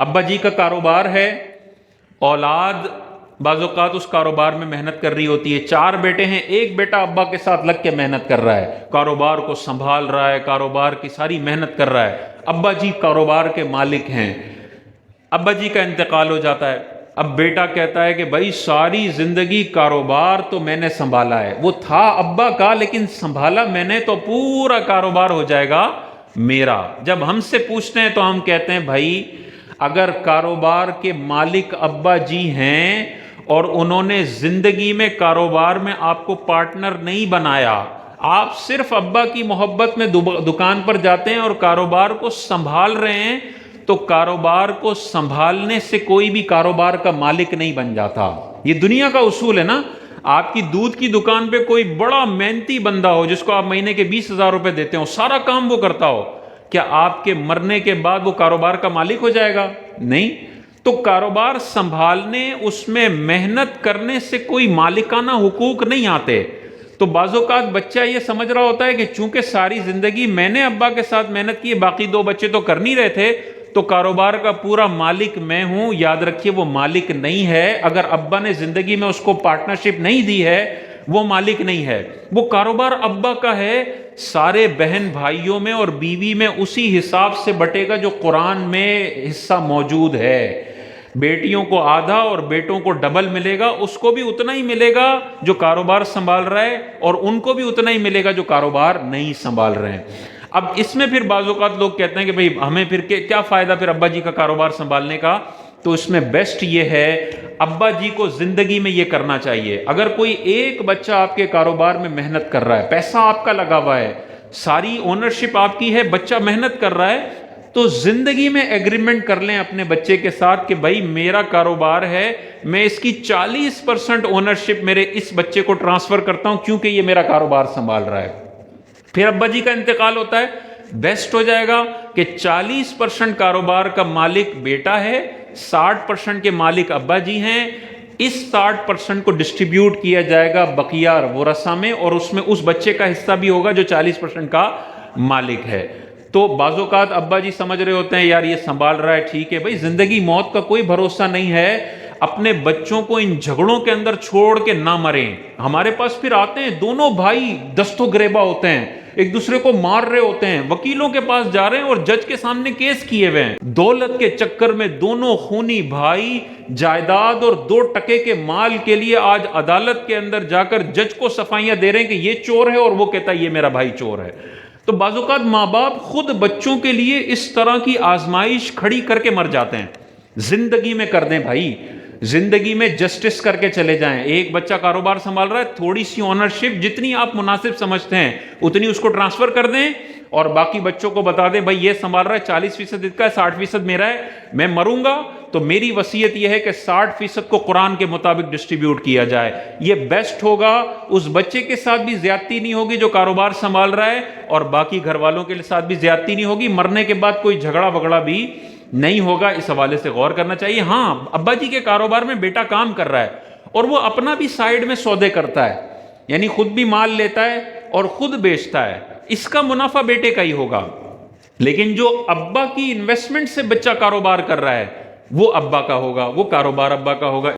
ابا جی کا کاروبار ہے، اولاد بعض اوقات اس کاروبار میں محنت کر رہی ہوتی ہے، 4 بیٹے ہیں، ایک بیٹا ابا کے ساتھ لگ کے محنت کر رہا ہے، کاروبار کو سنبھال رہا ہے، کاروبار کی ساری محنت کر رہا ہے، ابا جی کاروبار کے مالک ہیں، ابا جی کا انتقال ہو جاتا ہے، اب بیٹا کہتا ہے کہ بھائی ساری زندگی کاروبار تو میں نے سنبھالا ہے، وہ تھا ابا کا لیکن سنبھالا میں نے، تو پورا کاروبار ہو جائے گا میرا۔ جب ہم سے پوچھتے ہیں تو ہم کہتے ہیں بھائی اگر کاروبار کے مالک ابا جی ہیں اور انہوں نے زندگی میں کاروبار میں آپ کو پارٹنر نہیں بنایا، آپ صرف ابا کی محبت میں دکان پر جاتے ہیں اور کاروبار کو سنبھال رہے ہیں، تو کاروبار کو سنبھالنے سے کوئی بھی کاروبار کا مالک نہیں بن جاتا۔ یہ دنیا کا اصول ہے نا۔ آپ کی دودھ کی دکان پہ کوئی بڑا محنتی بندہ ہو جس کو آپ مہینے کے 20,000 روپے دیتے ہو، سارا کام وہ کرتا ہو، کیا آپ کے مرنے کے بعد وہ کاروبار کا مالک ہو جائے گا؟ نہیں۔ تو کاروبار سنبھالنے، اس میں محنت کرنے سے کوئی مالکانہ حقوق نہیں آتے۔ تو بعض اوقات بچہ یہ سمجھ رہا ہوتا ہے کہ چونکہ ساری زندگی میں نے ابا کے ساتھ محنت کی ہے، باقی 2 بچے تو کر نہیں رہے تھے، تو کاروبار کا پورا مالک میں ہوں۔ یاد رکھیے وہ مالک نہیں ہے، اگر ابا نے زندگی میں اس کو پارٹنرشپ نہیں دی ہے وہ مالک نہیں ہے، وہ کاروبار ابا کا ہے، سارے بہن بھائیوں میں اور بیوی میں اسی حساب سے بٹے گا جو قرآن میں حصہ موجود ہے۔ بیٹیوں کو آدھا اور بیٹوں کو ڈبل ملے گا، اس کو بھی اتنا ہی ملے گا جو کاروبار سنبھال رہا ہے، اور ان کو بھی اتنا ہی ملے گا جو کاروبار نہیں سنبھال رہے ہیں۔ اب اس میں پھر بعض اوقات لوگ کہتے ہیں کہ بھئی ہمیں پھر کیا فائدہ پھر ابا جی کا کاروبار سنبھالنے کا؟ تو اس میں بیسٹ یہ ہے ابا جی کو زندگی میں یہ کرنا چاہیے، اگر کوئی ایک بچہ آپ کے کاروبار میں محنت کر رہا ہے، پیسہ آپ کا لگا ہوا ہے، ساری اونرشپ آپ کی ہے، بچہ محنت کر رہا ہے، تو زندگی میں ایگریمنٹ کر لیں اپنے بچے کے ساتھ کہ بھائی میرا کاروبار ہے، میں اس کی 40% اونرشپ میرے اس بچے کو ٹرانسفر کرتا ہوں کیونکہ یہ میرا کاروبار سنبھال رہا ہے۔ پھر ابا جی کا انتقال ہوتا ہے، بیسٹ ہو جائے گا کہ 40% کاروبار کا مالک بیٹا ہے، 60% کے مالک ابا جی ہیں، اس 60% کو ڈسٹریبیوٹ کیا جائے گا بقیہ ورثہ میں، اور اس میں اس بچے کا حصہ بھی ہوگا جو 40% کا مالک ہے۔ تو بعض اوقات ابا جی سمجھ رہے ہوتے ہیں یار یہ سنبھال رہا ہے ٹھیک ہے، بھائی زندگی موت کا کوئی بھروسہ نہیں ہے، اپنے بچوں کو ان جھگڑوں کے اندر چھوڑ کے نہ مریں۔ ہمارے پاس پھر آتے ہیں دونوں بھائی دست و گریباں ہوتے ہیں، ایک دوسرے کو مار رہے ہوتے ہیں، وکیلوں کے پاس جا رہے ہیں اور جج کے سامنے کیس کیے ہوئے ہیں، دولت کے چکر میں دونوں خونی بھائی جائیداد اور 2 ٹکے کے مال کے لیے آج عدالت کے اندر جا کر جج کو صفائیاں دے رہے ہیں کہ یہ چور ہے اور وہ کہتا ہے یہ میرا بھائی چور ہے۔ تو بعض اوقات ماں باپ خود بچوں کے لیے اس طرح کی آزمائش کھڑی کر کے مر جاتے ہیں۔ زندگی میں کر دیں بھائی، زندگی میں جسٹس کر کے چلے جائیں۔ ایک بچہ کاروبار سنبھال رہا ہے، تھوڑی سی اونرشپ جتنی آپ مناسب سمجھتے ہیں اتنی اس کو ٹرانسفر کر دیں، اور باقی بچوں کو بتا دیں بھائی یہ سنبھال رہا ہے، 40% اس کا ہے، 60% میرا ہے، میں مروں گا تو میری وصیت یہ ہے کہ 60% کو قرآن کے مطابق ڈسٹریبیوٹ کیا جائے۔ یہ بیسٹ ہوگا، اس بچے کے ساتھ بھی زیادتی نہیں ہوگی جو کاروبار سنبھال رہا ہے، اور باقی گھر والوں کے ساتھ بھی زیادتی نہیں ہوگی، مرنے کے بعد کوئی جھگڑا وگڑا بھی نہیں ہوگا۔ اس حوالے سے غور کرنا چاہیے۔ ہاں ابا جی کے کاروبار میں بیٹا کام کر رہا ہے اور وہ اپنا بھی سائیڈ میں سودے کرتا ہے، یعنی خود بھی مال لیتا ہے اور خود بیچتا ہے، اس کا منافع بیٹے کا ہی ہوگا، لیکن جو ابا کی انویسٹمنٹ سے بچہ کاروبار کر رہا ہے وہ ابا کا ہوگا، وہ کاروبار ابا کا ہوگا۔